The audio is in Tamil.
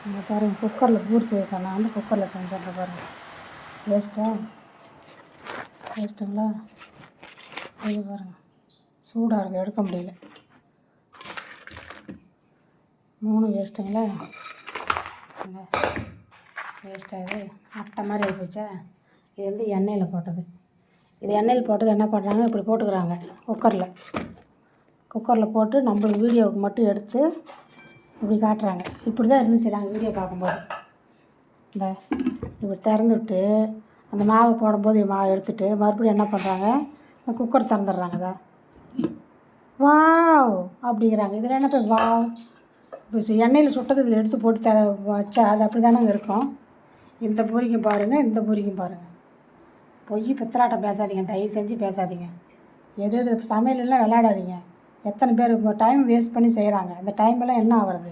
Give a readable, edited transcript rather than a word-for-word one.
இங்கே பாருங்கள், குக்கரில் பூரி செய்ய சொன்னால் வந்து குக்கரில் செஞ்சிட்ற பாருங்கள். வேஸ்ட்டுங்களா? இது பாருங்கள், சூடாக இருக்குது, எடுக்க முடியல. 3 வேஸ்ட்டுங்களா? வேஸ்ட்டாக அட்டை மாதிரி ஆகிப்போச்சா? இது வந்து எண்ணெயில் போட்டது. இது எண்ணெயில் போட்டது என்ன பண்ணுறாங்க, இப்படி போட்டுக்கிறாங்க குக்கரில் போட்டு நம்மளுக்கு வீடியோவுக்கு மட்டும் எடுத்து இப்படி காட்டுறாங்க. இப்படி தான் இருந்துச்சு நாங்கள் வீடியோ பார்க்கும்போது. இந்த இப்படி திறந்துவிட்டு அந்த மாவை போடும்போது மாவை எடுத்துகிட்டு மறுபடியும் என்ன பண்ணுறாங்க, குக்கர் திறந்துடுறாங்க. தான் வாவ் அப்படிங்கிறாங்க. இதில் என்ன போய் வாவ், இப்போ எண்ணெயில் சுட்டது இதில் எடுத்து போட்டு வச்சா அது அப்படி தானே இருக்கும். இந்த பூரிக்கும் பாருங்கள், இந்த பூரிக்கும் பாருங்கள். பொய் பித்தலாட்டம் பேசாதீங்க, தயவு செஞ்சு பேசாதீங்க. எது சமையலெல்லாம் விளையாடாதீங்க. எத்தனை பேர் டைம் வேஸ்ட் பண்ணி செய்கிறாங்க. இந்த டைமெல்லாம் என்ன ஆகிறது?